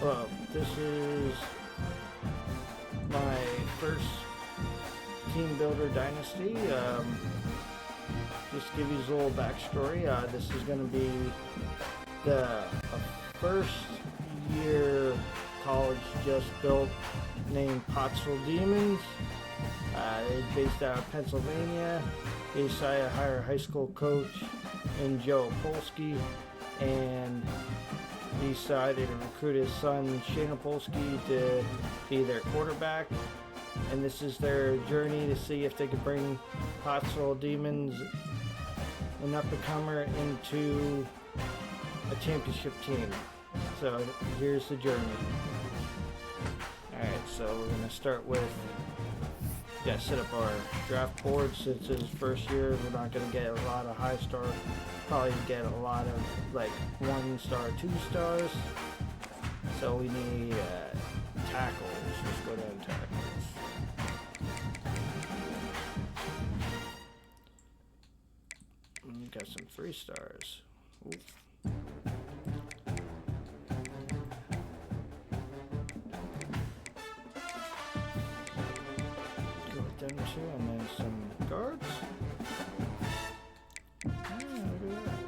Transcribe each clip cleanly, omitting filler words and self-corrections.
Well, this is my first team builder dynasty. Just to give you a little backstory. This is going to be the first year college just built named Pottsville Demons. It's based out of Pennsylvania. They decided to hire a high school coach in Joe Opolsky, and he decided to recruit his son Shane Opolsky to be their quarterback. And this is their journey to see if they could bring Pottsville Demons, an up-and-comer, into a championship team. So here's the journey. Alright, so we're going to start with, we got to set up our draft board. Since it's first year, we're not going to get a lot of high star, probably get a lot of like 1 star, 2 stars. So we need tackles. Let's go down to tackles. Got some 3 stars. Ooh. Go with them 2 and then some guards. Yeah, look at that.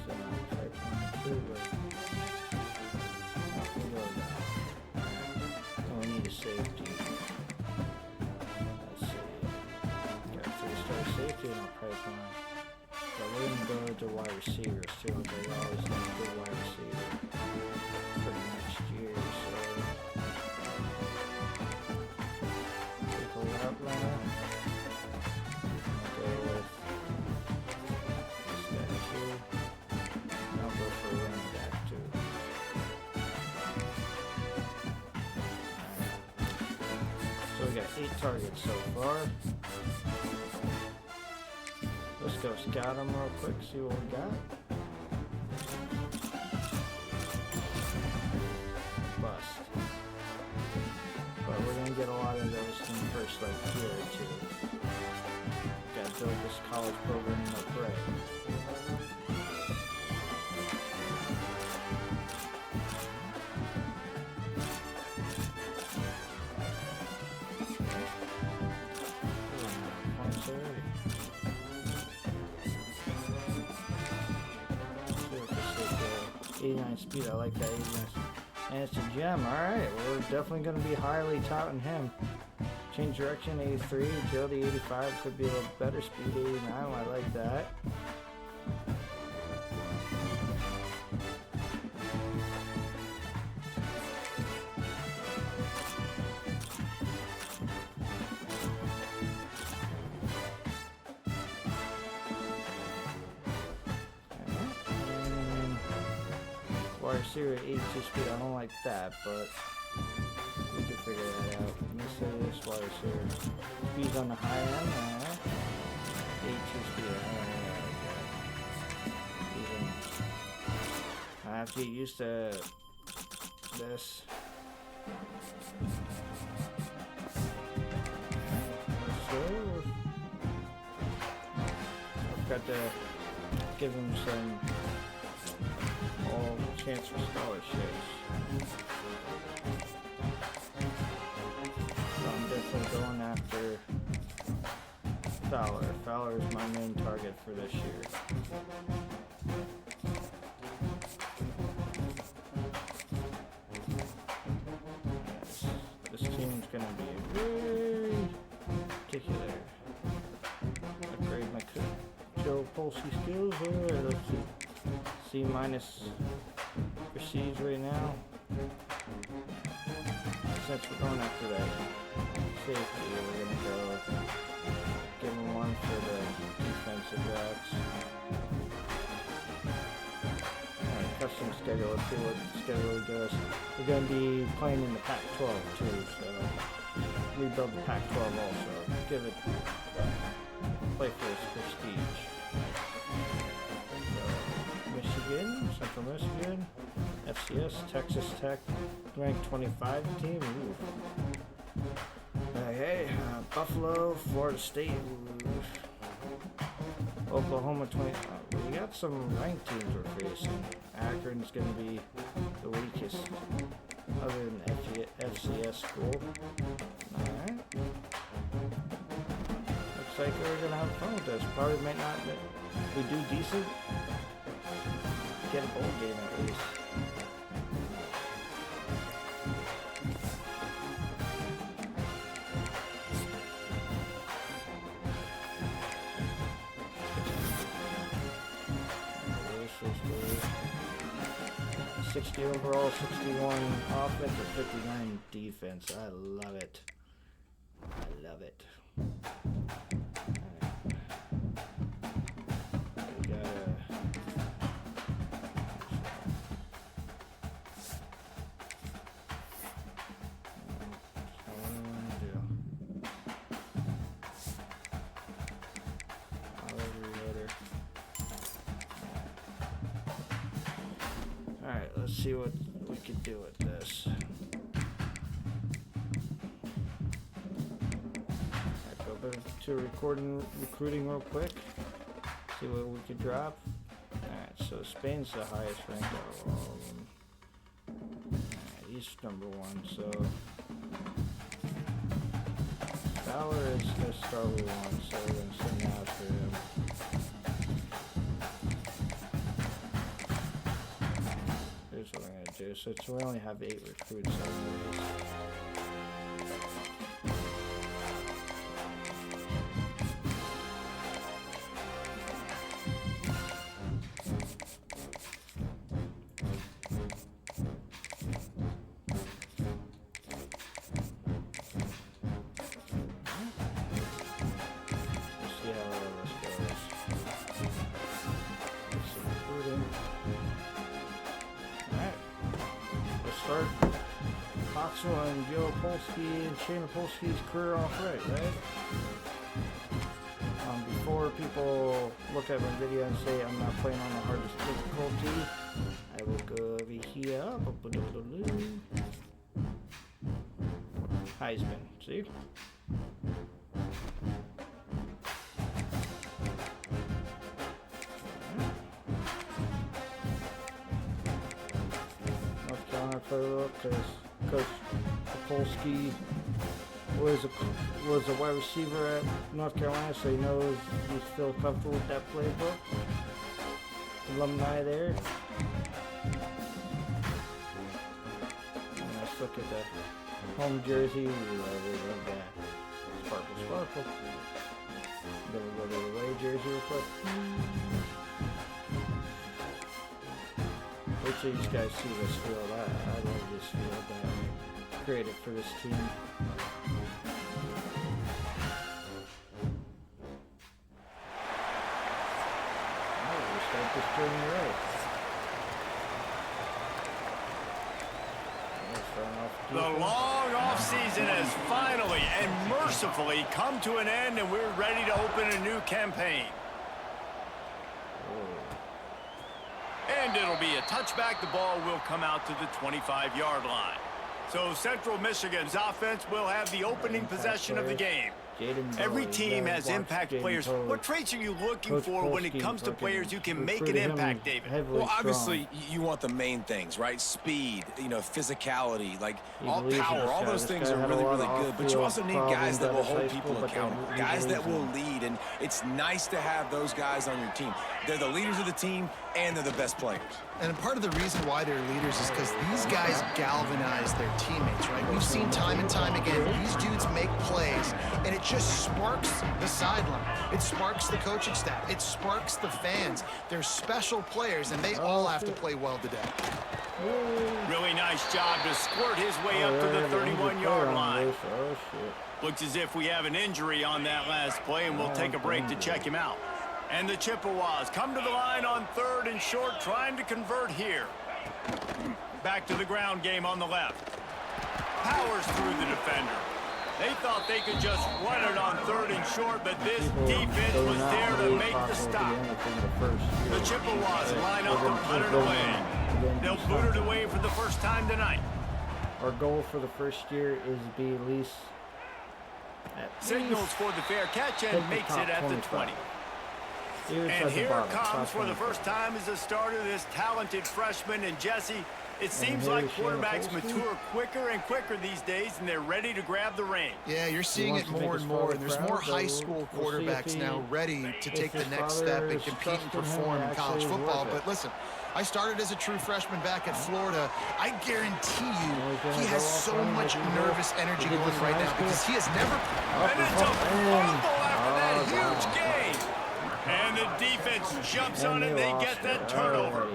So, type 1, 2, oh, we need a safety. Safety in our pipeline, but we're going to go to wide receivers too. They always need a good wide receiver for next year. So take a route runner. I'll go with this guy too. And I'll go for a running back too. Alright. So we got 8 targets so far. Let's go scout them real quick, see what we got. Bust. But we're gonna get a lot of those in the first year or 2. Gotta build this college program up right. Points already. 89 speed, I like that. 89. And it's a gem. Alright, well, we're definitely going to be highly touting him. Change direction, 83. Agility, 85. Could be a little better. Speed, 89. I like that. Wide receiver at 82 speed, I don't like that, but we can figure that out. Let me say this wide receiver. Speed's on the high end, 82 speed, I don't like that. I have to get used to this. So, I've got to give him some chance for scholarships. So I'm definitely going after Fowler. Fowler is my main target for this year. Yes. This team's going to be very particular. Upgrade my Joe Opolsky skills. Alright, let's see. C minus proceeds right now. Since we're going after that safety, we're going to go give him 1 for the defensive backs. Alright, custom schedule. Let's see what schedule he does. We're going to be playing in the Pac-12 too, so rebuild the Pac-12 also. Give it play for its prestige. Michigan, Central Michigan, FCS, Texas Tech, ranked 25 team. Hey, Buffalo, Florida State. Oklahoma 20. We got some ranked teams we're facing. Akron's going to be the weakest other than FCS school. Alright. Looks like we're going to have fun with this. Probably might not, but we do decent. Get a bowl game at least. Overall, 61 offense and 59 defense. I love it. I love it. Alright. We got Alright, let's see what we can do with this. Alright, go back to recruiting real quick. See what we can drop. Alright, so Spain's the highest ranked out of all of them. Alright, he's number 1, so Fowler is the star we want, so we're going to send out for him. Here's what I'm going to do. So we only have 8 recruits anyways. Start Pottsville and Joe Opolsky and Shane Opolsky's career off right? Before people look at my video and say I'm not playing on the hardest difficulty, I will go over here. Heisman, see? Because Coach Opolsky was a wide receiver at North Carolina, so he knows he's still comfortable with that playbook. Alumni there. And let's look at the home jersey. We love that. Sparkle, sparkle. Then we go to the away jersey real quick. Wait till you guys see this field. I love this field that I created for this team. Alright, we start this journey right. The long off season has finally and mercifully come to an end, and we're ready to open a new campaign. And it'll be a touchback. The ball will come out to the 25-yard line. So Central Michigan's offense will have the opening possession of the game. Every team has impact players. What traits are you looking for when it comes to players who can make an impact, David? Well, obviously, you want the main things, right? Speed, physicality, like all power. All those things are really, really good. But you also need guys that will hold people accountable, guys that will lead. And it's nice to have those guys on your team. They're the leaders of the team, and they're the best players. And part of the reason why they're leaders is because these guys galvanize their teammates, right? We've seen time and time again, these dudes make plays, and it just sparks the sideline. It sparks the coaching staff. It sparks the fans. They're special players, and they all have to play well today. Really nice job to squirt his way up to the 31-yard line. Looks as if we have an injury on that last play, and we'll take a break to check him out. And the Chippewas come to the line on 3rd and short, trying to convert here. Back to the ground game on the left. Powers through the defender. They thought they could just run it on 3rd and short, but this defense was there to make the stop. The Chippewas line up to punt it away. They'll boot it away for the first time tonight. Our goal for the first year is to be at least signals for the fair catch and makes it at the 20. And here comes for the first time as a starter this talented freshman. And Jesse, it seems like quarterbacks mature quicker and quicker these days, and they're ready to grab the reins. Yeah, you're seeing it more and more. And there's more high school quarterbacks now ready to take the next step and compete and perform in college football. But listen, I started as a true freshman back at Florida. I guarantee you he has so much nervous energy going right now because he has never... And it's a fumble after that huge gain. And the defense jumps on it. They get that turnover.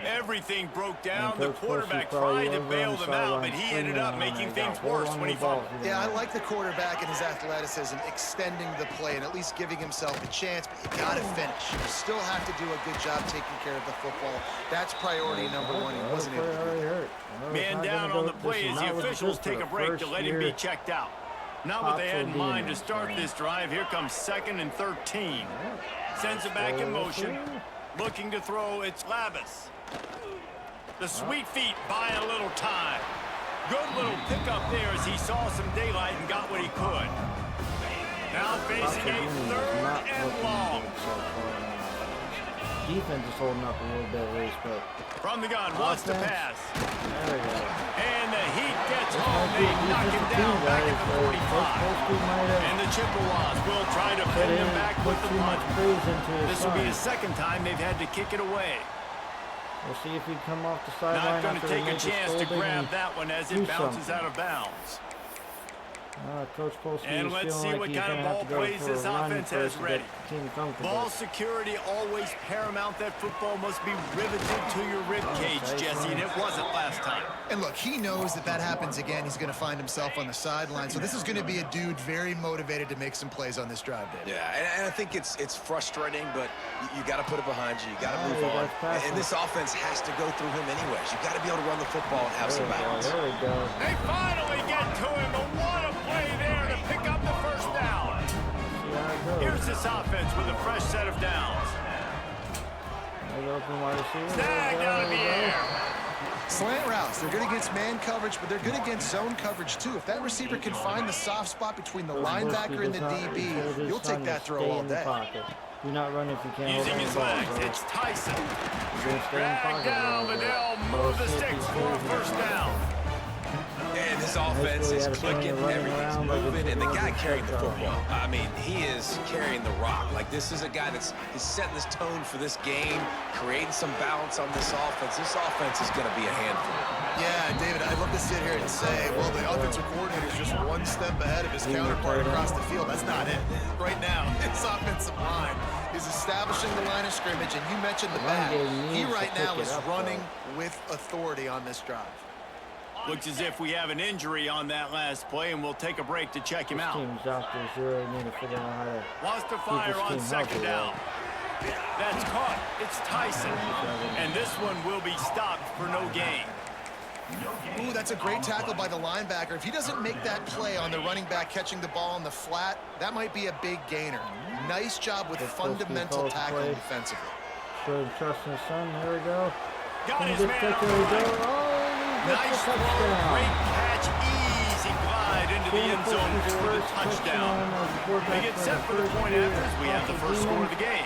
Everything broke down. The quarterback tried to bail them out, but he ended up making things worse when he fumbled. Yeah, I like the quarterback and his athleticism, extending the play and at least giving himself a chance, but you got to finish. You still have to do a good job taking care of the football. That's priority number one. He wasn't able to do that. Man down on the play as the officials take a break to let him be checked out. Not what they had in mind to start this drive. Here comes 2nd and 13. Sends it back in motion. Looking to throw, it's Labus. The sweet feet buy a little time. Good little pickup there as he saw some daylight and got what he could. Now facing a 3rd and long. Defense is holding up a little bit at least, but... From the gun, wants to pass. There we go. And the heat gets home. They knock him down back at the 45. And the Chippewas will try to pin him back with the punt. This will be the 2nd time they've had to kick it away. We'll see if he come off the sideline. Not going to take a chance to grab that one as it bounces out of bounds. Coach Polsky and let's see what kind of ball plays this offense has ready. Ball security always paramount. That football must be riveted to your rib cage, Jesse, and it wasn't last time. And look, he knows that that happens again. He's going to find himself on the sideline. So this is going to be a dude very motivated to make some plays on this drive, David. Yeah, and I think it's frustrating, but you got to put it behind you. You got to move on. And this offense has to go through him anyways. You got to be able to run the football and have some balance. There we go. They finally get to him, but what a play there to pick up the first down. Here's this offense with a fresh set of downs. Snagged out of the air. Slant routes, they're good against man coverage, but they're good against zone coverage too. If that receiver can find the soft spot between the linebacker and the DB, you'll take that throw all day. Do not run if you can't. Using his legs, it's Tyson. Dragged down, but they'll move the sticks for a first down. And this offense is clicking, everything's moving, and the guy carrying the football, I mean, he is carrying the rock. Like, this is a guy that's setting this tone for this game, creating some balance on this offense. This offense is going to be a handful. Yeah, David, I'd love to sit here and say, well, the offensive coordinator is just one step ahead of his counterpart across the field. That's not it. Right now, this offensive line is establishing the line of scrimmage, and you mentioned the back. He right now is running with authority on this drive. Looks as if we have an injury on that last play, and we'll take a break to check him out. Wants to fire on 2nd down. That's caught. It's Tyson. And this one will be stopped for no gain. Ooh, that's a great tackle by the linebacker. If he doesn't make that play on the running back catching the ball on the flat, that might be a big gainer. Nice job with fundamental tackling defensively. Showing trust in his son. There we go. Got his man. Nice throw, great catch, easy glide into the end zone for the touchdown. They get set for the point after as we have the first score of the game.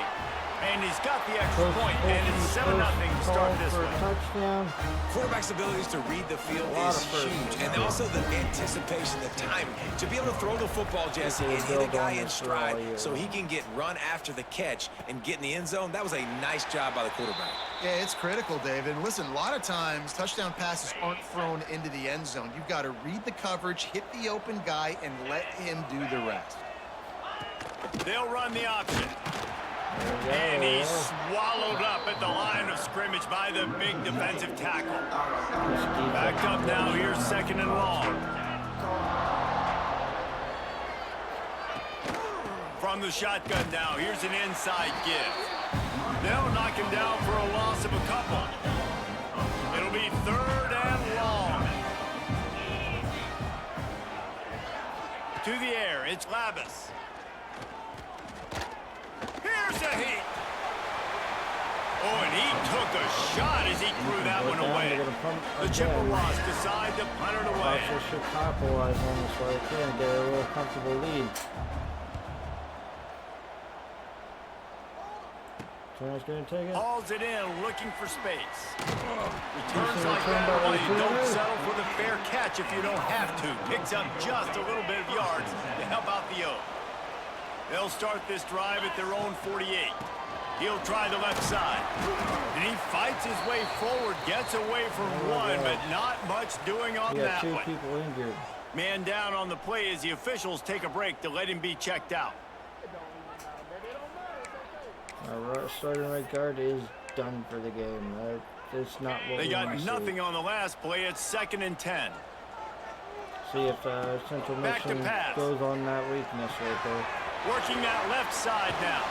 And he's got the extra point, and it's 7-0 to start this one. Quarterback's abilities to read the field is huge, and also the anticipation, the timing. To be able to throw the football, Jesse, and hit a guy in stride so he can get run after the catch and get in the end zone, that was a nice job by the quarterback. Yeah, it's critical, David. And listen, a lot of times touchdown passes aren't thrown into the end zone. You've got to read the coverage, hit the open guy, and let him do the rest. They'll run the option. And he's swallowed up at the line of scrimmage by the big defensive tackle. Backed up now, here's 2nd and long. From the shotgun now, here's an inside give. They'll knock him down for a loss of a couple. It'll be 3rd and long. To the air, it's Labus. Here's a heat. Oh, and he took a shot as he threw that one away. The Chippewas decide to punt it away. Should capitalize on this right here and get a real comfortable lead. Turner's going to take it. Hauls it in, looking for space. Returns like that. Well, you don't settle for the fair catch if you don't have to. Picks up just a little bit of yards to help out the O. They'll start this drive at their own 48. He'll try the left side. And he fights his way forward, gets away from one, but not much doing on that one. Two people injured. Man down on the play as the officials take a break to let him be checked out. Our starting right guard is done for the game. It's not what they we got nothing on the last play. It's 2nd and 10. See if Central Michigan goes on that weakness right there. Working that left side now.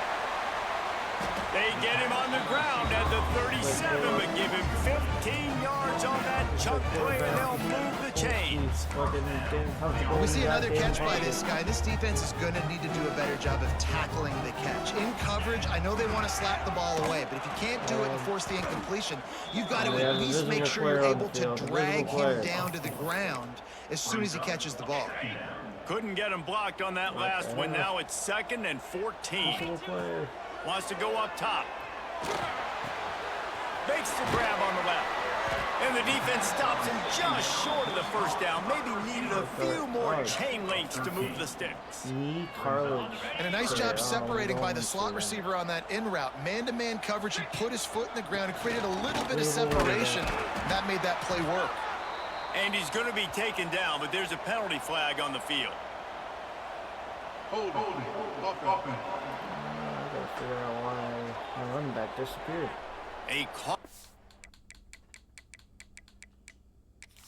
They get him on the ground at the 37, but give him 15 yards on that chunk play, and they'll move the chains. We see another catch by this guy. This defense is going to need to do a better job of tackling the catch. In coverage, I know they want to slap the ball away, but if you can't do it and force the incompletion, you've got to at least make sure you're able to drag him down to the ground as soon as he catches the ball. Couldn't get him blocked on that last one. Now it's 2nd and 14. Wants to go up top. Makes the grab on the left. And the defense stops him just short of the first down. Maybe needed a few more chain links to move the sticks. And a nice job separating by the slot receiver on that in route. Man-to-man coverage, he put his foot in the ground and created a little bit of separation. That made that play work. And he's going to be taken down, but there's a penalty flag on the field. Hold up. I gotta figure out why my running back disappeared.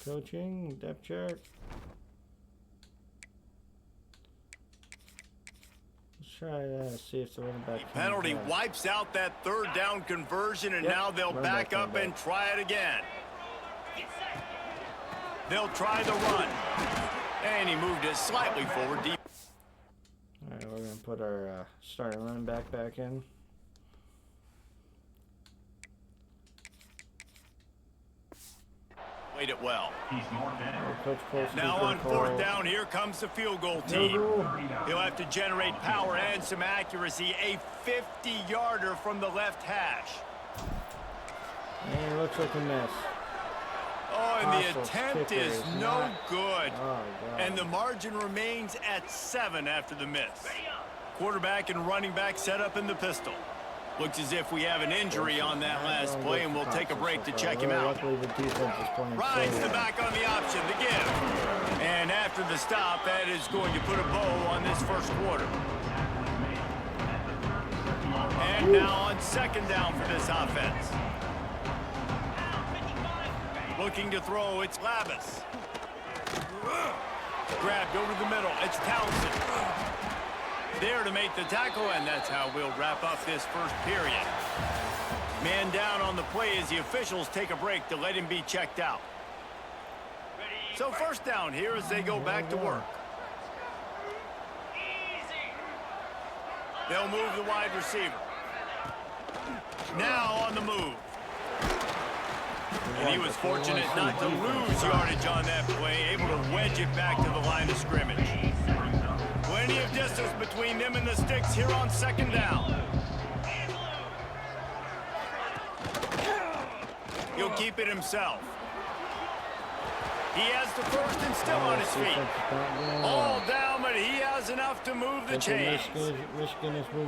Coaching, depth chart. Let's try see if the running back. Penalty wipes out that 3rd down conversion, and now they'll back up and try it again. They'll try the run, and he moved it slightly forward. Deep. All right, we're gonna put our starting running back in. Played it well. Coach now on 4th down, here comes the field goal team. He'll have to generate power and some accuracy. A 50-yarder from the left hash. And it looks like a miss. Oh, and the attempt is no good. And the margin remains at 7 after the miss. Quarterback and running back set up in the pistol. Looks as if we have an injury on that last play, and we'll take a break to check him out. Rides the back on the option, the give. And after the stop, that is going to put a bow on this first quarter. And now on 2nd down for this offense. Looking to throw, it's Labus. Grabbed over the middle, it's Townsend. There to make the tackle, and that's how we'll wrap up this first period. Man down on the play as the officials take a break to let him be checked out. So 1st down here as they go back to work. They'll move the wide receiver. Now on the move. And he was fortunate not to lose yardage on that play, able to wedge it back to the line of scrimmage. Plenty of distance between them and the sticks here on 2nd down. He'll keep it himself. He has the 1st and still on his feet. All down, but he has enough to move the chains.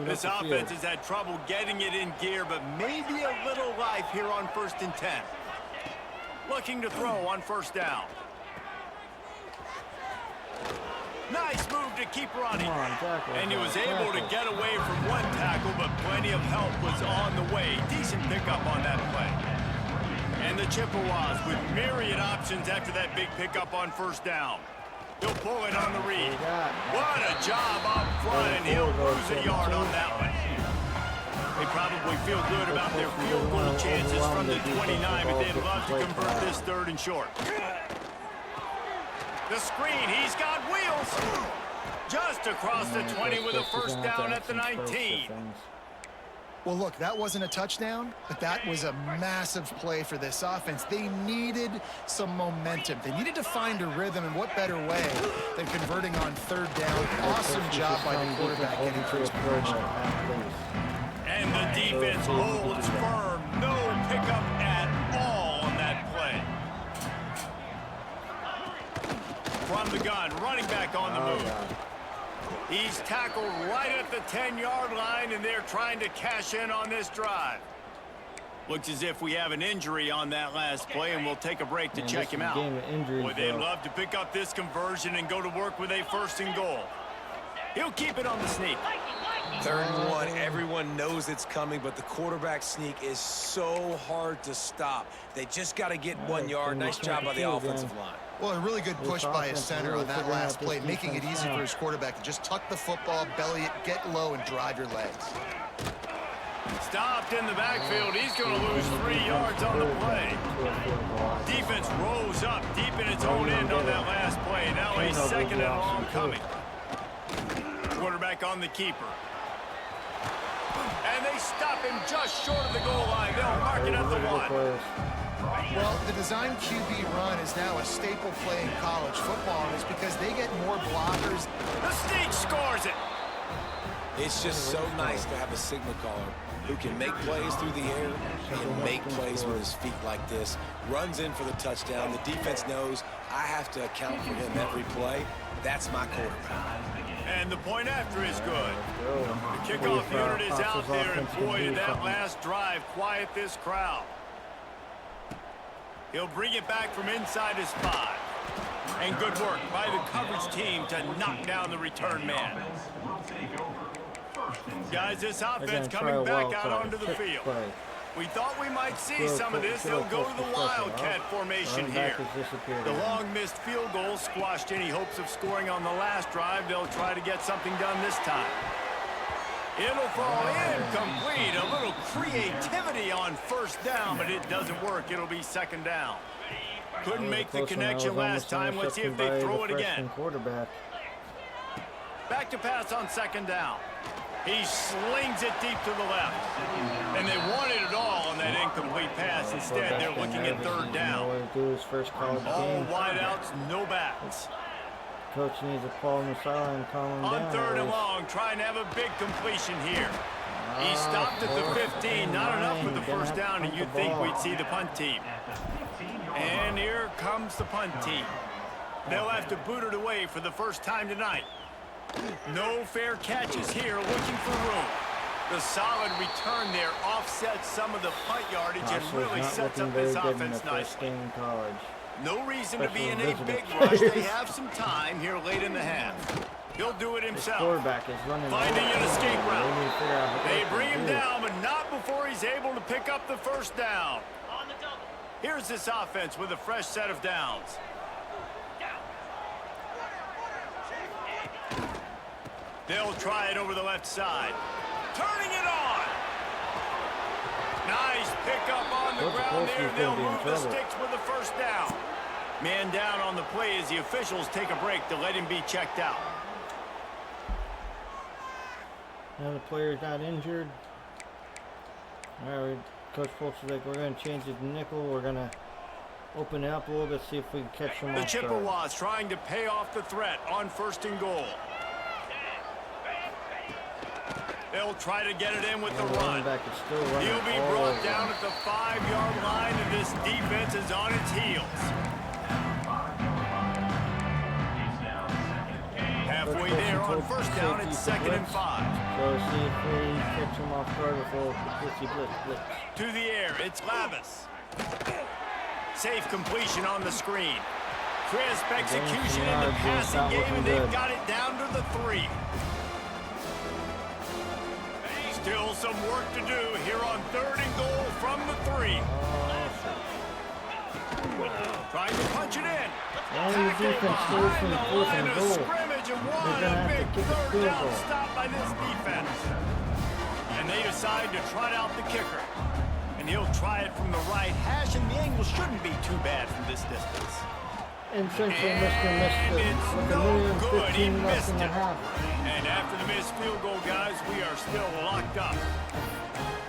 This offense has had trouble getting it in gear, but maybe a little life here on 1st and 10. Looking to throw on 1st down. Nice move to keep running. And he was able to get away from one tackle, but plenty of help was on the way. Decent pickup on that play. And the Chippewas with myriad options after that big pickup on 1st down. He'll pull it on the read. What a job up front, and he'll lose a yard on that one. They probably feel good about their field goal chances from the 29, but they'd love to convert this 3rd and short. The screen, he's got wheels. Just across the 20 with a 1st down at the 19. Well, look, that wasn't a touchdown, but that was a massive play for this offense. They needed some momentum. They needed to find a rhythm, and what better way than converting on 3rd down. Awesome job by the quarterback getting through his progression. And the defense holds firm. No pickup at all on that play. From the gun, running back on the move. He's tackled right at the 10-yard line, and they're trying to cash in on this drive. Looks as if we have an injury on that last play, and we'll take a break to check him out. Boy, they'd love to pick up this conversion and go to work with a 1st and goal. He'll keep it on the sneak. 3rd and 1. Everyone knows it's coming, but the quarterback sneak is so hard to stop. They just got to get 1 yard. Nice job by the offensive line. Well, a really good push by his center on that last play, making it easy for his quarterback to just tuck the football, belly it, get low, and drive your legs. Stopped in the backfield. He's going to lose 3 yards on the play. Defense rose up deep in its own end on that last play. Now a 2nd and long coming. Quarterback on the keeper. And they stop him just short of the goal line. They'll mark it at the 1. Well, the design QB run is now a staple play in college football, and it's because they get more blockers. The sneak scores it. It's just so nice to have a signal caller who can make plays through the air and make plays with his feet like this. Runs in for the touchdown. The defense knows I have to account for him every play. That's my quarterback. And the point after is good. The kickoff unit is out there, and boy, did that last drive quiet this crowd. He'll bring it back from inside his 5. And good work by the coverage team to knock down the return man. Guys, this offense coming back out onto the field. We thought we might see some of this. They'll go to the Wildcat formation here. The long missed field goal squashed any hopes of scoring on the last drive. They'll try to get something done this time. It'll fall incomplete. A little creativity on 1st down, but it doesn't work. It'll be 2nd down. Couldn't make the connection last time. Let's see if they throw it again. Back to pass on 2nd down. He slings it deep to the left. And they wanted it all on that incomplete pass. Instead, they're looking at 3rd down. All wideouts, no backs. Coach needs a call on the sideline and calm him down. On 3rd and long, trying to have a big completion here. He stopped at the 15. Not enough for the 1st down, and you'd think we'd see the punt team. And here comes the punt team. They'll have to boot it away for the 1st time tonight. No fair catches here, looking for room. The solid return there offsets some of the punt yardage and really sets up this offense nicely. No reason to be in a big rush. They have some time here late in the half. He'll do it himself. Finding an escape route. They bring him down, but not before he's able to pick up the 1st down. Here's this offense with a fresh set of downs. They'll try it over the left side. Turning it on. Nice pickup on the ground there. They'll move the sticks with the 1st down. Man down on the play as the officials take a break to let him be checked out. Now the player's not injured. All right, Coach Folks is like, we're going to change it to nickel. We're going to open it up a little bit, see if we can catch them off guard. The Chippewas trying to pay off the threat on 1st and goal. They'll try to get it in with the run. He'll be brought down at the 5-yard line, and this defense is on its heels. Halfway there on 1st down, it's 2nd and 5. So see if we catch them off guard with a blitz. To the air, it's Lavis. Safe completion on the screen. Crisp execution in the passing game, and they've got it down to the 3. Still some work to do here on 3rd and goal from the 3. Trying to punch it in. Tackled behind the line of scrimmage and won a big 3rd down stop by this defense. And they decide to trot out the kicker. And he'll try it from the right hash, and the angle shouldn't be too bad from this distance. And Central Michigan missed it. It's no good. He missed it. And after the missed field goal, guys, we are still locked up.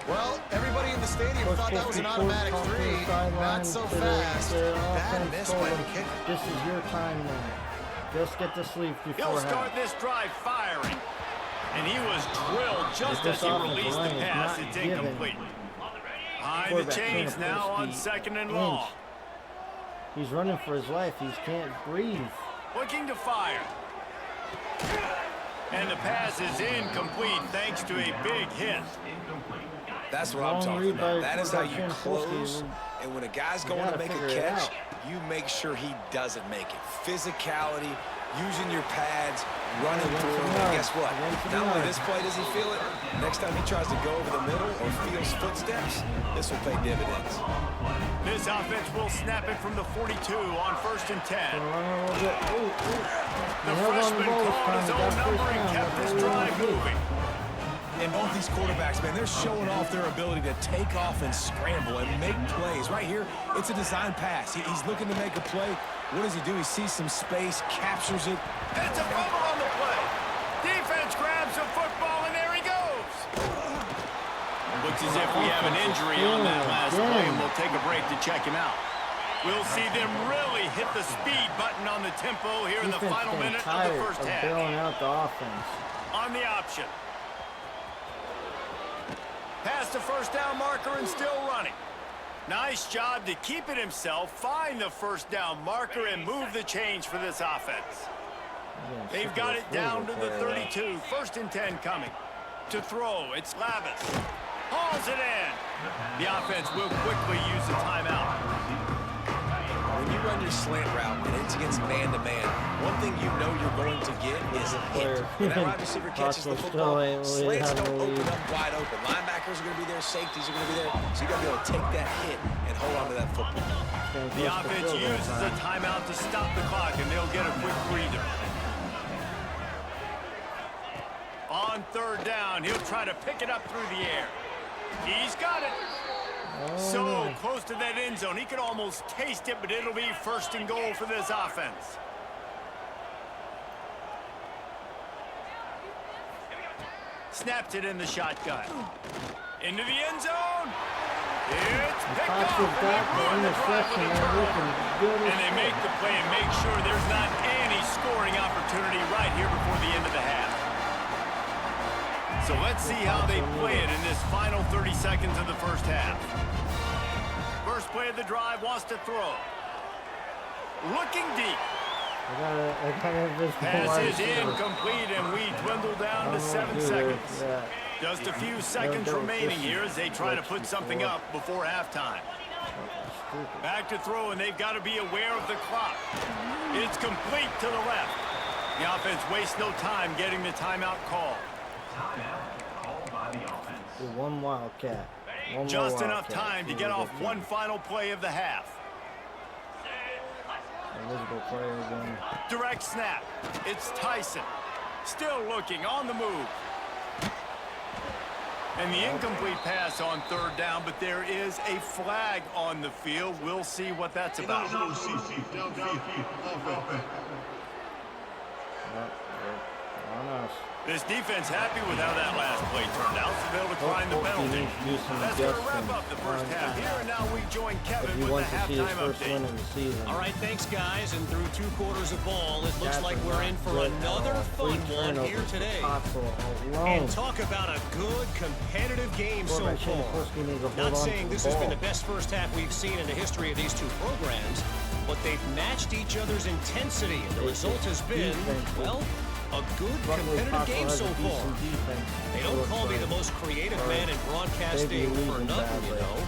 Well, everybody in the stadium thought that was an automatic 3. Not so fast. Bad miss by the kicker. This is your time now. Just get the sleeve before He'll start this drive firing. And he was drilled just as he released the pass. It's incomplete. Behind the chains now on 2nd and long. He's running for his life. He can't breathe. Looking to fire. And the pass is incomplete thanks to a big hit. That's what I'm talking about. That is how you close. And when a guy's going to make a catch, you make sure he doesn't make it. Physicality, using your pads, running through him. And guess what? Not only this play does he feel it, next time he tries to go over the middle or feels footsteps, this will pay dividends. This offense will snap it from the 42 on 1st and 10. The freshman called his own number and kept this drive moving. And both these quarterbacks, man, they're showing off their ability to take off and scramble and make plays. Right here, it's a design pass. He's looking to make a play. What does he do? He sees some space, captures it. It's a fumble on the play. Defense grabs the football, and there he goes. Looks as if we have an injury on that last play, and we'll take a break to check him out. We'll see them really hit the speed button on the tempo here in the final minute of the first half. Bailing out the offense. On the option. Past the first down marker and still running. Nice job to keep it himself, find the first down marker, and move the chains for this offense. They've got it down to the 32. 1st and 10 coming. To throw, it's Lavis. Hauls it in. The offense will quickly use the timeout. When you run your slant route and it's against man-to-man, one thing you know you're going to get is a hit. When that wide receiver catches the football, slants don't open up wide open. Linebackers are going to be there, safeties are going to be there, so you got to be able to take that hit and hold on to that football. The offense uses a timeout to stop the clock, and they'll get a quick breather. On 3rd down, he'll try to pick it up through the air. He's got it. So close to that end zone. He could almost taste it, but it'll be 1st and goal for this offense. Snaps it in the shotgun. Into the end zone. It's picked off, and they make the play and make sure there's not any scoring opportunity right here before the end of the half. So let's see how they play it in this final 30 seconds of the first half. First play of the drive, wants to throw. Looking deep. Pass is incomplete, and we dwindle down to 7 seconds. Just a few seconds remaining here as they try to put something up before halftime. Back to throw, and they've got to be aware of the clock. It's complete to the left. The offense wastes no time getting the timeout call. One wildcat. Just enough time to get off one final play of the half. Direct snap. It's Tyson. Still looking on the move. And the incomplete pass on 3rd down, but there is a flag on the field. We'll see what that's about. This defense happy with how that last play turned out, so they'll decline the penalty. That's going to wrap up the first half here, and now we join Kevin with the halftime update. All right, thanks, guys. And through 2 quarters of ball, it looks like we're in for another fun one here today. And talk about a good, competitive game so far. Not saying this has been the best first half we've seen in the history of these 2 programs, but they've matched each other's intensity, and the result has been, well, a good competitive game so far. They don't call me the most creative man in broadcasting for nothing, you know.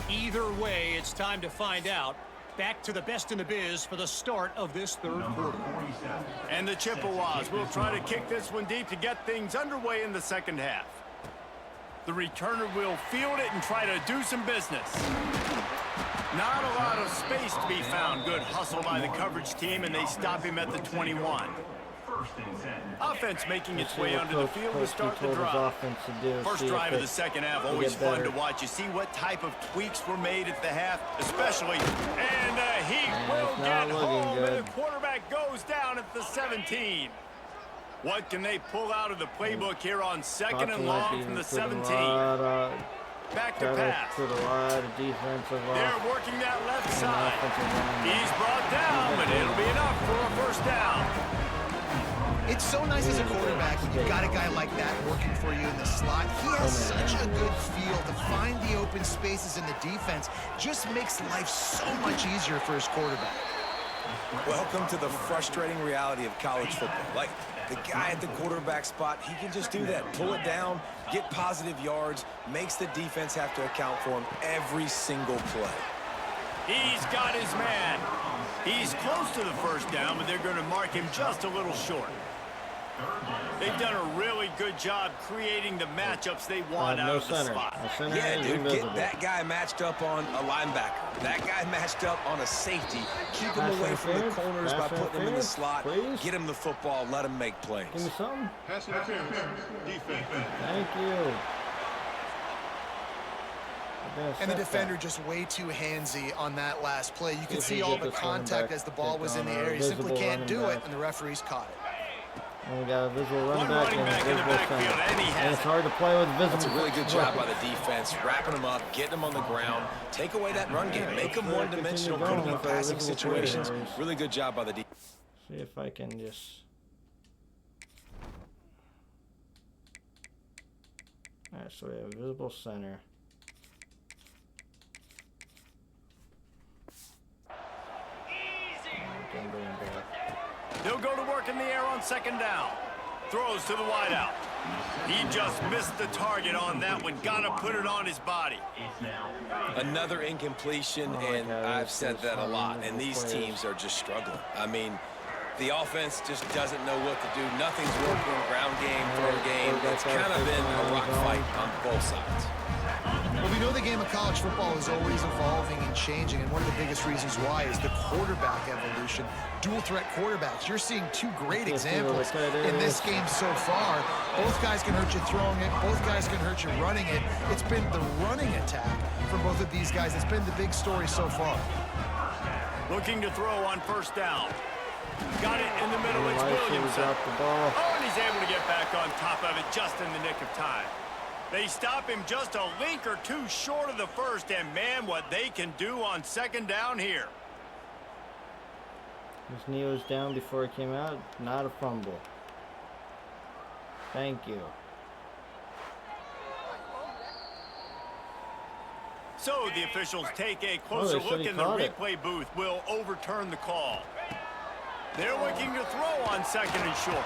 Either way, it's time to find out. Back to the best in the biz for the start of this 3rd quarter. And the Chippewas will try to kick this one deep to get things underway in the 2nd half. The returner will field it and try to do some business. Not a lot of space to be found. Good hustle by the coverage team, and they stop him at the 21. Offense making its way onto the field to start the drive. First drive of the 2nd half, always fun to watch. You see what type of tweaks were made at the half, especially. And the heat will get home, and the quarterback goes down at the 17. What can they pull out of the playbook here on 2nd and long from the 17? Back to pass. They're working that left side. He's brought down, but it'll be enough for a first down. It's so nice as a quarterback when you've got a guy like that working for you in the slot. He has such a good feel to find the open spaces in the defense. Just makes life so much easier for his quarterback. Welcome to the frustrating reality of college football. Like, the guy at the quarterback spot, he can just do that. Pull it down, get positive yards, makes the defense have to account for him every single play. He's got his man. He's close to the first down, but they're going to mark him just a little short. They've done a really good job creating the matchups they want out of the spot. Yeah, dude, get that guy matched up on a linebacker. That guy matched up on a safety. Keep him away from the corners by putting him in the slot. Get him the football. Let him make plays. Give me something. Pass interference. Defense. Thank you. And the defender just way too handsy on that last play. You can see all the contact as the ball was in the air. He simply can't do it, and the referees caught it. And we got a visible running back and a visible center. And it's hard to play with visible. That's a really good job by the defense, wrapping them up, getting them on the ground, take away that run game, make them one-dimensional, put them in passing situations. Really good job by the defense. See if I can just... All right, so we have a visible center. He'll go to work in the air on second down. Throws to the wideout. He just missed the target on that one. Got to put it on his body. Another incompletion, and I've said that a lot, and these teams are just struggling. I mean, the offense just doesn't know what to do. Nothing's working. Ground game, throw game. It's kind of been a rock fight on both sides. Well, we know the game of college football is always evolving and changing, and one of the biggest reasons why is the quarterback evolution. Dual threat quarterbacks. You're seeing two great examples in this game so far. Both guys can hurt you throwing it. Both guys can hurt you running it. It's been the running attack for both of these guys. It's been the big story so far. Looking to throw on first down. Got it in the middle. It's Williamson. Oh, and he's able to get back on top of it just in the nick of time. They stop him just a link or two short of the first, and man, what they can do on second down here. His knee was down before he came out. Not a fumble. Thank you. So the officials take a closer look in the replay booth. Will overturn the call. They're looking to throw on second and short.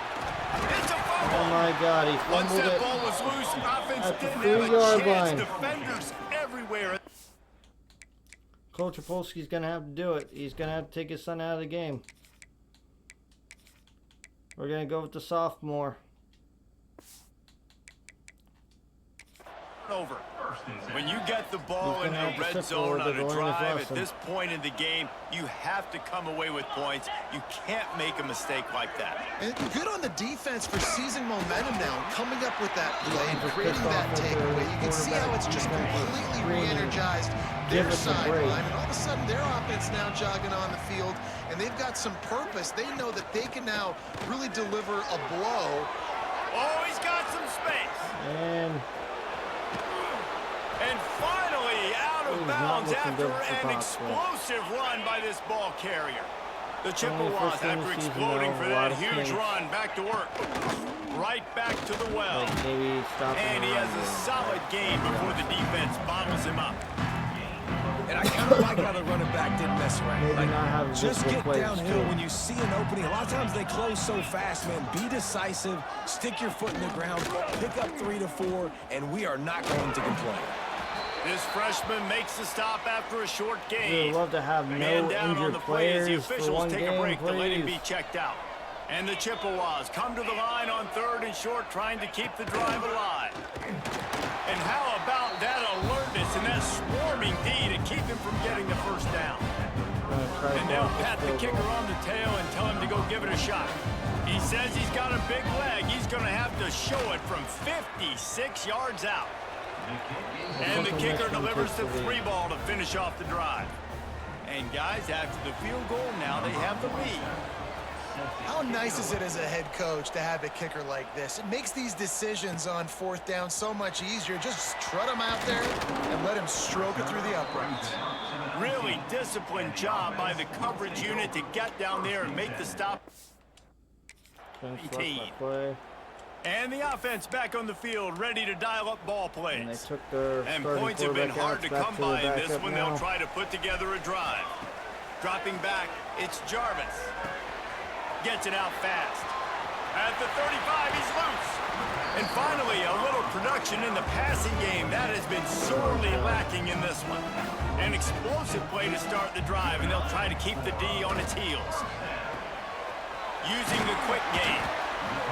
It's a fumble. Oh my God, he fumbled Once that it. ball was loose, offense At the didn't have a 3-yard chance. line. Defenders everywhere. Coach Opolsky's going to have to do it. He's going to have to take his son out of the game. We're going to go with the sophomore. Over. When you get the ball in the red zone on a drive at this point in the game, you have to come away with points. You can't make a mistake like that. And good on the defense for seizing momentum now, coming up with that play and creating that takeaway. You can see how it's just completely re-energized their sideline, and all of a sudden their offense now jogging on the field, and they've got some purpose. They know that they can now really deliver a blow. Oh, he's got some space. And finally out of bounds after an explosive run by this ball carrier. The Chippewas, after exploding for that huge run, back to work. Right back to the well. And he has a solid game before the defense bottles him up. And I kind of like how the running back didn't mess around. Like, just get downhill when you see an opening. A lot of times they close so fast, man. Be decisive, stick your foot in the ground, pick up 3 to 4, and we are not going to complain. This freshman makes the stop after a short game. We'd love to have no injured players. The officials take a break to let him be checked out. And the Chippewas come to the line on 3rd and short, trying to keep the drive alive. And how about that alertness and that swarming D to keep him from getting the first down? And they'll pat the kicker on the tail and tell him to go give it a shot. He says he's got a big leg. He's going to have to show it from 56 yards out. And the kicker delivers the 3 ball to finish off the drive. And guys, after the field goal, now they have the lead. How nice is it as a head coach to have a kicker like this? It makes these decisions on 4th down so much easier. Just trot him out there and let him stroke it through the uprights. Really disciplined job by the coverage unit to get down there and make the stop. play. And the offense back on the field, ready to dial up ball plays. And they took their points have been hard to come by in this one. now. They'll try to put together a drive. Dropping back, it's Jarvis. Gets it out fast. At the 35, he's loose. And finally, a little production in the passing game. That has been sorely lacking in this one. An explosive play to start the drive, and they'll try to keep the D on its heels. Using the quick game.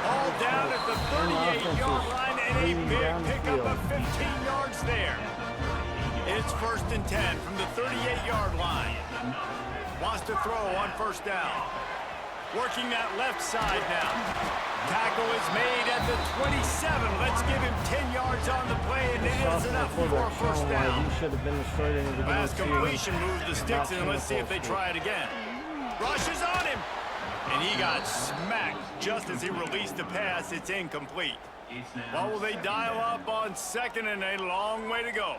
All down at the 38-yard line, and a big pickup of 15 yards there. It's 1st and 10 from the 38-yard line. Wants to throw on 1st down. Working that left side now. Tackle is made at the 27. Let's give him 10 yards on the play, and it is enough for a 1st down. Last completion moves the sticks in. Let's see if they try it again. Rushes on him. And he got smacked just as he released the pass. It's incomplete. What will they dial up on 2nd and a long way to go?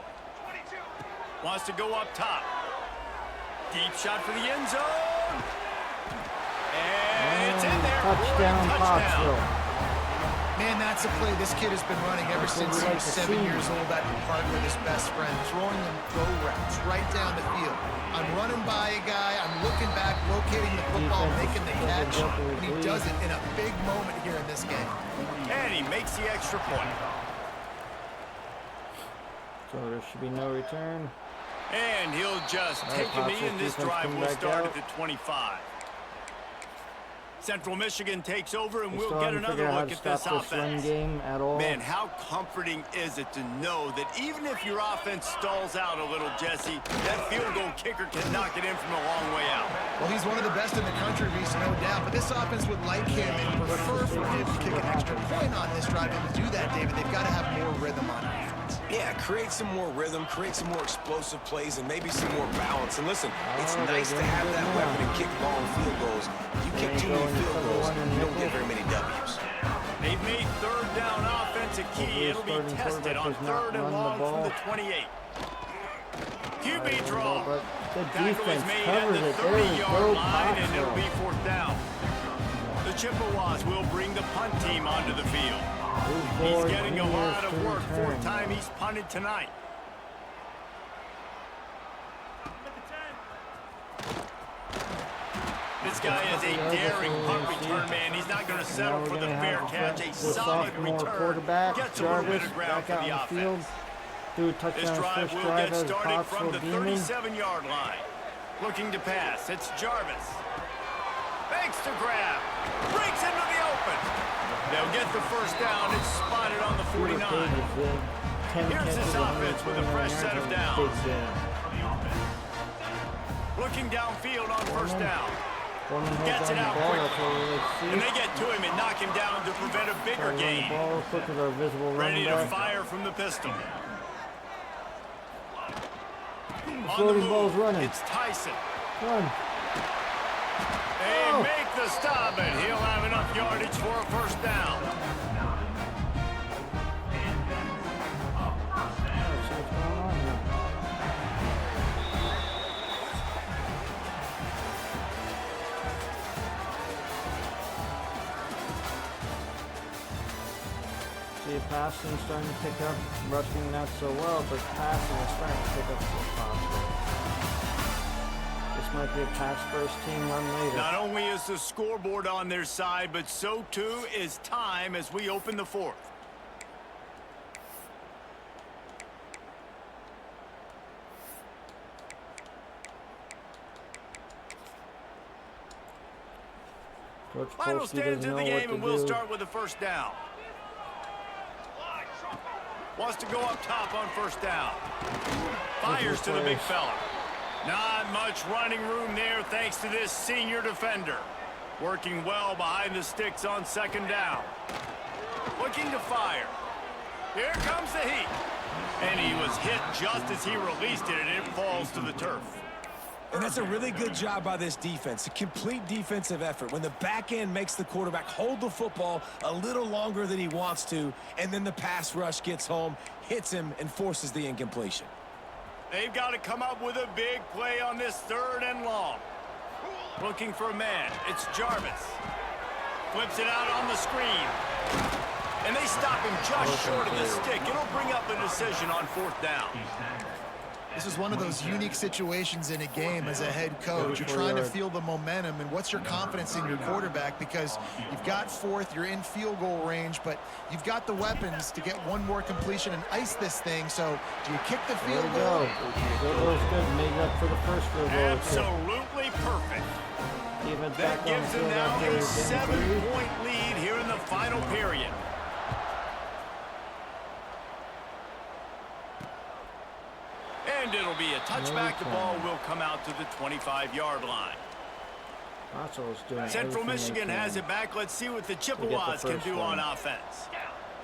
Wants to go up top. Deep shot for the end zone. And it's in there. Touchdown, Pottsville. Man, that's a play this kid has been running ever since he was 7 years old at the park with his best friend, throwing them go routes right down the field. I'm running by a guy, I'm looking back, locating the football, making the catch, and he does it in a big moment here in this game. And he makes the extra point. So there should be no return. And he'll just take a knee, and this drive will start at the 25. Central Michigan takes over, and we'll get another look at this offense. Game at all. Man, how comforting is it to know that even if your offense stalls out a little, Jesse, that field goal kicker can knock it in from a long way out. Well, he's one of the best in the country, Reese, no doubt. But this offense would like him and prefer for him to kick an extra point on this drive. And to do that, David, they've got to have more rhythm on offense. Yeah, create some more rhythm, create some more explosive plays, and maybe some more balance. And listen, it's nice to have that weapon and kick long field goals. You kick too many field goals, you don't get very many W's. They've made 3rd down offense a key. It'll be tested on 3rd and long from the 28. QB draw. Tackle is made at the 30-yard line, and it'll be 4th down. The Chippewas will bring the punt team onto the field. He's getting a lot of work. 4th time he's punted tonight. This guy is a daring punt return man. He's not going to settle for the fair catch. A solid return. Gets a little bit of ground for the offense. This drive will get started from the 37-yard line. Looking to pass. It's Jarvis. Fakes to grab. Breaks into the open. They'll get the 1st down. It's spotted on the 49. Here's this offense with a fresh set of downs. Looking downfield on 1st down. Gets it out quickly. And they get to him and knock him down to prevent a bigger gain. Ready to fire from the pistol. On the move, it's Tyson. They make the stop, and he'll have enough yardage for a 1st down. See, passing starting to pick up, rushing not so well, but passing is starting to pick up so possible. This might be a pass-first team run later. Not only is the scoreboard on their side, but so too is time as we open the 4th. Final stands in the game, and we'll start with the 1st down. Wants to go up top on 1st down. Fires to the big fella. Not much running room there thanks to this senior defender. Working well behind the sticks on 2nd down. Looking to fire. Here comes the heat. And he was hit just as he released it, and it falls to the turf. And that's a really good job by this defense, a complete defensive effort. When the back end makes the quarterback hold the football a little longer than he wants to, and then the pass rush gets home, hits him, and forces the incompletion. They've got to come up with a big play on this 3rd and long. Looking for a man. It's Jarvis. Flips it out on the screen. And they stop him just short of the stick. It'll bring up a decision on 4th down. This is one of those unique situations in a game as a head coach. You're trying to feel the momentum, and what's your confidence in your quarterback? Because you've got 4th, you're in field goal range, but you've got the weapons to get one more completion and ice this thing. So do you kick the field goal? Field goal's good, made up for the first field goal. Absolutely perfect. That gives them now a 7-point lead here in the final period. And it'll be a touchback. The ball will come out to the 25-yard line. Central Michigan has it back. Let's see what the Chippewas can do on offense.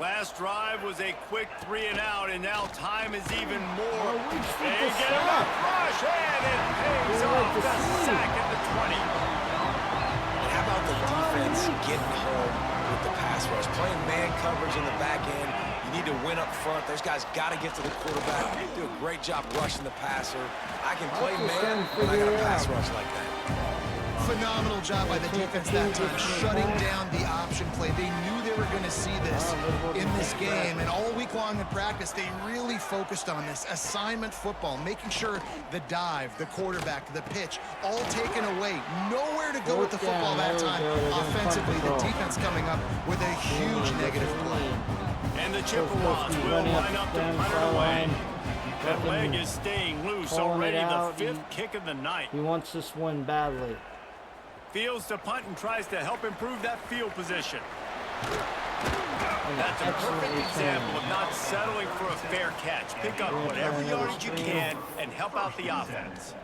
Last drive was a quick 3-and-out, and now time is even more. They get him a rush, and it pays off the sack at the 20. And how about the defense getting home with the pass rush? Playing man coverage in the back end. You need to win up front. Those guys got to get to the quarterback. Do a great job rushing the passer. I can play man, but I got a pass rush like that. Phenomenal job by the defense that time, shutting down the option play. They knew they were going to see this in this game, and all week long in practice, they really focused on this assignment football, making sure the dive, the quarterback, the pitch, all taken away. Nowhere to go with the football that time offensively. The defense coming up with a huge negative play. And the Chippewas will line up to punt it away. That leg is staying loose already, the 5th kick of the night. He wants this one badly. Fields to punt and tries to help improve that field position. That's a perfect example of not settling for a fair catch. Pick up whatever yardage you can and help out the offense.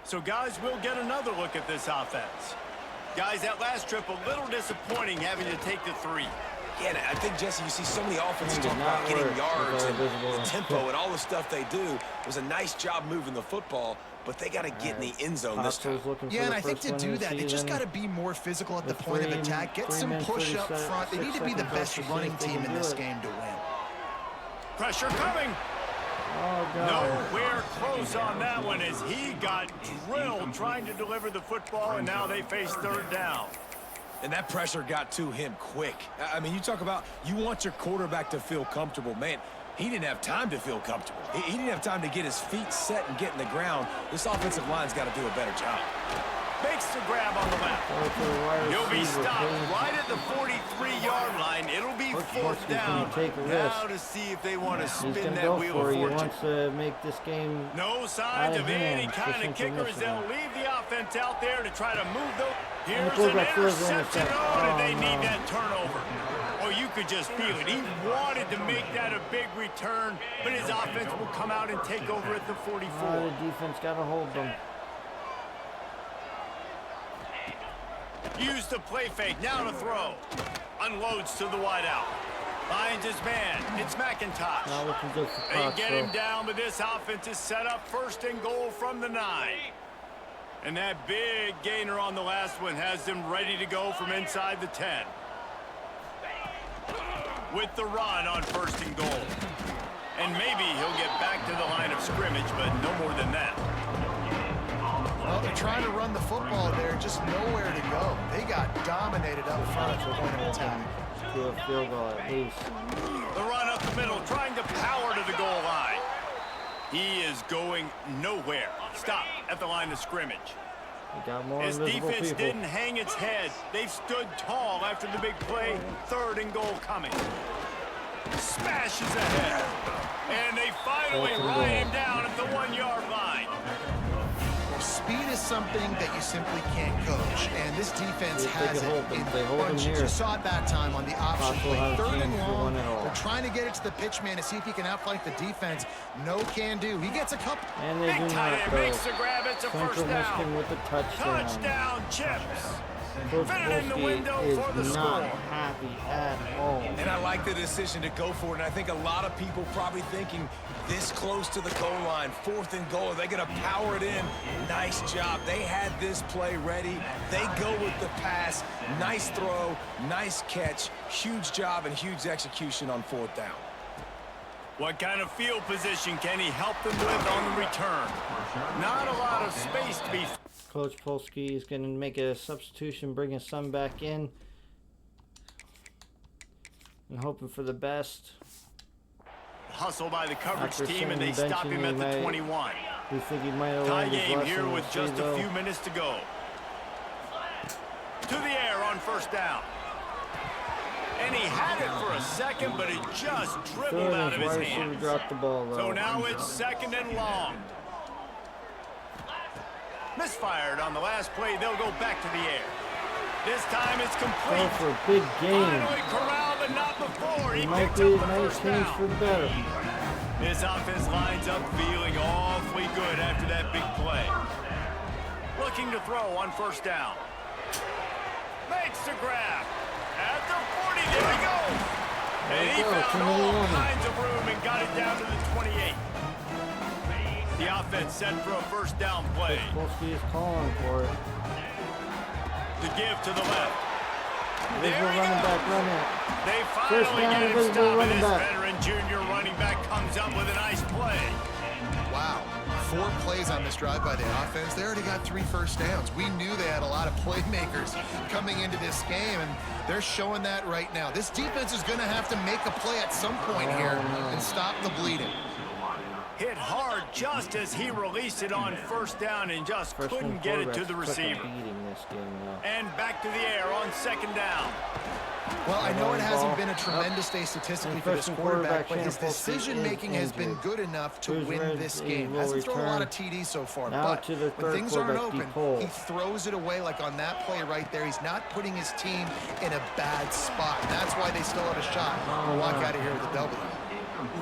So, guys, we'll get another look at this offense. Guys, that last trip, a little disappointing having to take the 3. Yeah, and I think, Jesse, you see so many offenses talk about getting yards and the tempo and all the stuff they do. It was a nice job moving the football, but they got to get in the end zone this time. Yeah, and I think to do that, they just got to be more physical at the point of attack. Get some push up front. They need to be the best running team in this game to win. Pressure coming. Oh, God. Nowhere close on that one as he got drilled trying to deliver the football, and now they face 3rd down. And that pressure got to him quick. I mean, you talk about you want your quarterback to feel comfortable. Man, he didn't have time to feel comfortable. He didn't have time to get his feet set and get in the ground. This offensive line's got to do a better job. Makes the grab on the left. He'll be stopped right at the 43-yard line. It'll be 4th down. Now to see if they want to spin that wheel of fortune. He wants to make this game. No signs of any kind of kickers. They'll leave the offense out there to try to move those. Here's an interception. Oh, did they need that turnover? Oh, you could just feel it. He wanted to make that a big return, but his offense will come out and take over at the 44. The defense got to hold them. Use the play fake, now to throw. Unloads to the wideout. Finds his man, it's McIntosh. Now we can go for They get him down, but this offense is set up 1st and goal from the 9. And that big gainer on the last one has them ready to go from inside the 10. With the run on 1st and goal. And maybe he'll get back to the line of scrimmage, but no more than that. Well, they're trying to run the football there, just nowhere to go. They got dominated up front for point of attack. To a field goal at least. The run up the middle, trying to power to the goal line. He is going nowhere. Stop at the line of scrimmage. His defense didn't hang its head. They've stood tall after the big play. 3rd and goal coming. Smashes ahead. And they finally ride him down at the 1-yard line. Speed is something that you simply can't coach, and this defense has it in bunches. You saw it that time on the option play. 3rd and long. They're trying to get it to the pitch man to see if he can outflank the defense. No can do. He gets a couple. And they do not go. Makes the grab. It's a Central 1st down. Michigan with the touchdown. Touchdown, Chips. Coach Fit it in the window for the is score. not happy at all. And I like the decision to go for it. And I think a lot of people probably thinking this close to the goal line, 4th and goal. Are they going to power it in? Nice job. They had this play ready. They go with the pass. Nice throw, nice catch. Huge job and huge execution on 4th down. What kind of field position can he help them with on the return? Not a lot of space to be. Coach Opolsky is going to make a substitution, bring his son back in. And hoping for the best. Hustle by the coverage team, and they stop him at the 21. We think he might have Tie learned his game lesson. here with just a few minutes to go. To the air on first down. And he had it for a second, but it just dribbled out of his hands. Dropped the ball, so now it's 2nd and long. Misfired on the last play. They'll go back to the air. This time it's complete. Going for a big game. Finally corralled, but not before. He might picks be up the nice first change down. for better. This offense lines up feeling awfully good after that big play. Looking to throw on first down. Makes the grab. At the 40, there he goes. And he found all kinds of room and got it down to the 28. The offense set for a first down play. Opolsky is calling for it. To give to the left. There he running goes. back, running. They finally get him stopped, and this veteran junior running back comes up with a nice play. Wow. 4 plays on this drive by the offense. They already got 3 first downs. We knew they had a lot of playmakers coming into this game, and they're showing that right now. This defense is going to have to make a play at some point here and stop the bleeding. Hit hard just as he released it on first down and just couldn't get it to the receiver. And back to the air on 2nd down. Well, I know it hasn't been a tremendous day statistically for this quarterback, but his decision-making has been good enough to win this game. Hasn't thrown a lot of TDs so far, but when things aren't open, he throws it away like on that play right there. He's not putting his team in a bad spot. That's why they still have a shot to walk out of here with a W.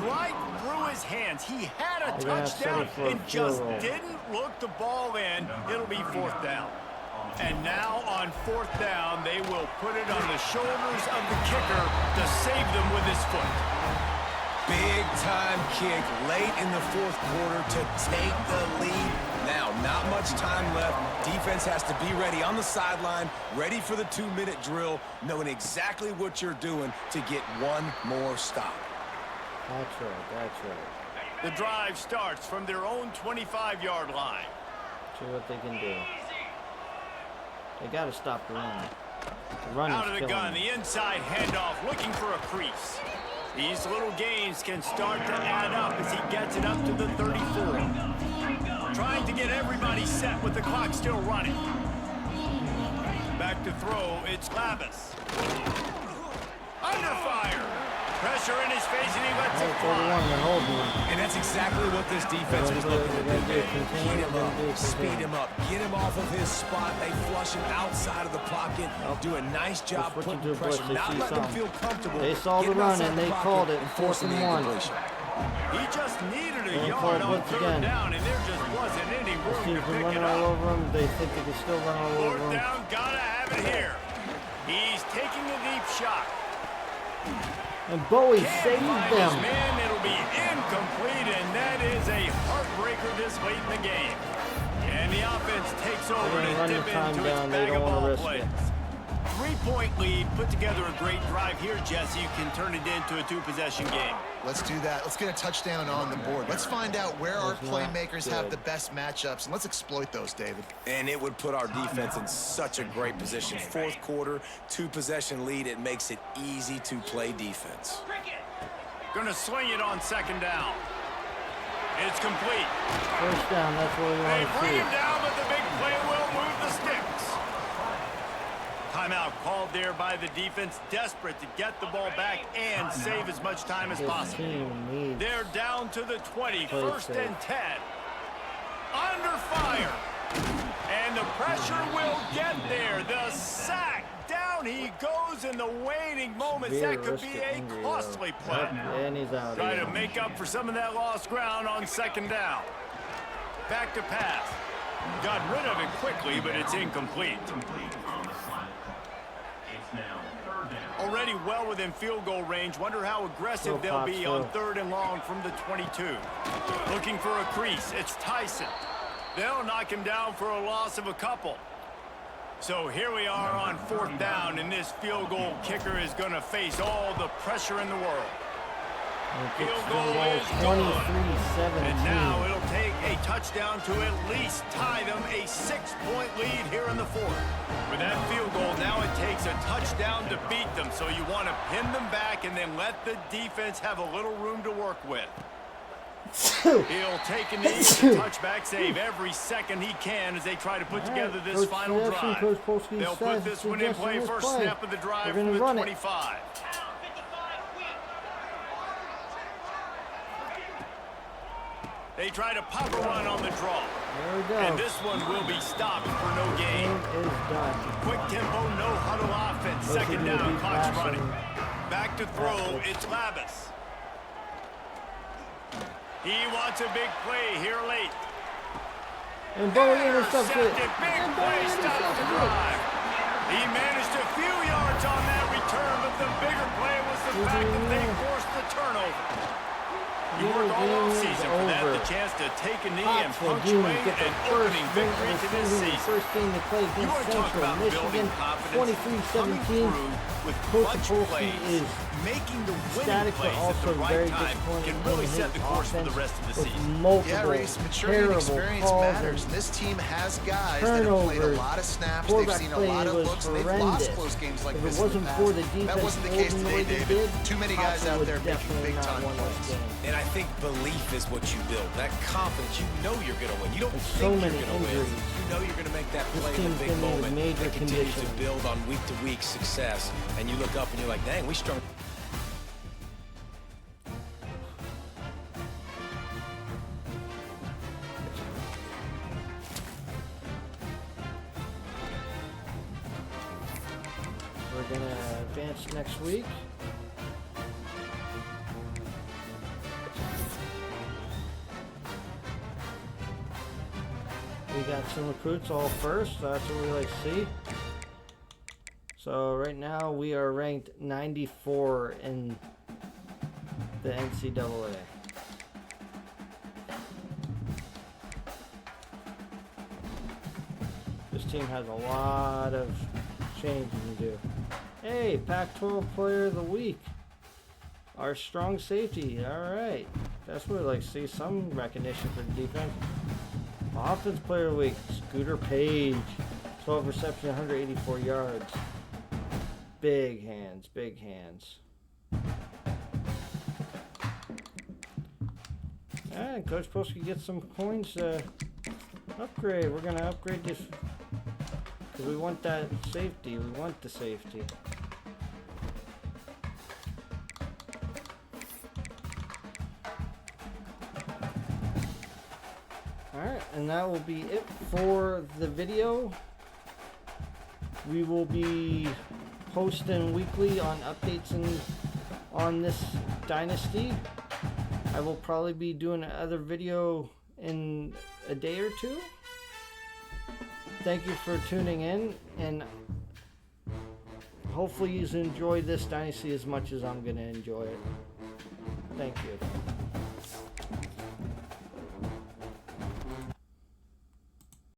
Right through his hands. He had a touchdown and just didn't look the ball in. It'll be 4th down. And now on 4th down, they will put it on the shoulders of the kicker to save them with his foot. Big time kick late in the 4th quarter to take the lead. Now, not much time left. Defense has to be ready on the sideline, ready for the 2-minute drill, knowing exactly what you're doing to get one more stop. That's right, that's right. The drive starts from their own 25-yard line. See what they can do. They got to stop the run. The run out is of the gun, them. the inside handoff, looking for a crease. These little gains can start to add up as he gets it up to the 34. Trying to get everybody set with the clock still running. Back to throw, it's Labus. Under fire. Pressure in his face, and he lets it fly. And that's exactly what this defense was looking to do. Heat him up, speed him up, get him off of his spot. They flush him outside of the pocket, do a nice job putting pressure, not letting him feel comfortable. They saw the run, and they called it 4th and 1. He just needed a yard on 3rd down, and there just wasn't any room to pick it all up. over him. They think they can still run all over 4th him. down, gotta have it here. He's taking a deep shot. And Bowie saved them. Man, it'll be incomplete, and that is a heartbreaker this late in the game. And the offense takes over to dip into its bag of ball plays. 3-point lead, put together a great drive here, Jesse. You can turn it into a 2-possession game. Let's do that. Let's get a touchdown on the board. Let's find out where our playmakers have the best matchups, and let's exploit those, David. And it would put our defense in such a great position. 4th quarter, 2-possession lead. It makes it easy to play defense. Gonna swing it on 2nd down. It's complete. 1st down, that's what we want to see. They bring him down, but the big play will move the sticks. Timeout called there by the defense, desperate to get the ball back and save as much time as possible. They're down to the 20, 1st and 10. Under fire. And the pressure will get there. The sack. Down he goes in the waning moments. That could be a costly play. And he's out. Try to make up for some of that lost ground on 2nd down. Back to pass. Got rid of it quickly, but it's incomplete. Already well within field goal range. Wonder how aggressive they'll be on 3rd and long from the 22. Looking for a crease. It's Tyson. They'll knock him down for a loss of a couple. So here we are on 4th down, and this field goal kicker is going to face all the pressure in the world. Field goal is 23-17. And now it'll take a touchdown to at least tie them a 6-point lead here in the fourth. With that field goal, now it takes a touchdown to beat them. So you want to pin them back and then let the defense have a little room to work with. He'll take a knee and touchback save every second he can as they try to put together this final drive. They'll put this one in play first snap of the drive from the 25. They try to pop a run on the draw. There we go. And this one will be stopped for no gain. Game is done. Quick tempo, no huddle offense. Second down, clock's running. Back to throw, it's Lavis. He wants a big play here late. And Bowie intercepts it. Big play stops the drive. He managed a few yards on that return, but the bigger play was the fact that they forced the turnover. You work all season for that, the chance to take a knee and punctuate an opening victory to this season. First game to play You want against to talk Central about building Michigan, confidence, coming 23-17. through with Coach clutch Opolsky plays, is making the winning static, but plays at also the very right time disappointed can really in set the his course for the offense rest of the with season. multiple Yeah, Reese, maturity and terrible experience calls matters. and This team has guys that have played a lot of snaps. They've quarterback seen a play lot of was looks, and they've horrendous. lost close games like If this it wasn't in the for past. the defense That wasn't the case holding the today, way they David. did, Too many guys Pottsville out would there making definitely big-time not won this plays. game. And I think belief is what you build. That confidence, you know you're going to win. You don't There's think so many you're going to win. injuries. You know you're going to make that This play in team's a big been in a moment major that continues to condition. build on week-to-week success. And you look up and you're like, dang, we strung. We're going to advance next week. We got some recruits all first, so that's what we like to see. So right now we are ranked 94 in the NCAA. This team has a lot of changing to do. Hey, Pac-12 Player of the Week. Our strong safety. Alright. That's what we like to see. Some recognition for the defense. Offense Player of the Week. Scooter Page. 12 reception, 184 yards. Big hands. Big hands. Alright, Coach Post can get some coins to upgrade. We're going to upgrade this. Because we want that safety. We want the safety. Alright, and that will be it for the video. We will be posting weekly on updates on this Dynasty. I will probably be doing another video in a day or two. Thank you for tuning in, and hopefully you enjoy this Dynasty as much as I'm going to enjoy it. Thank you.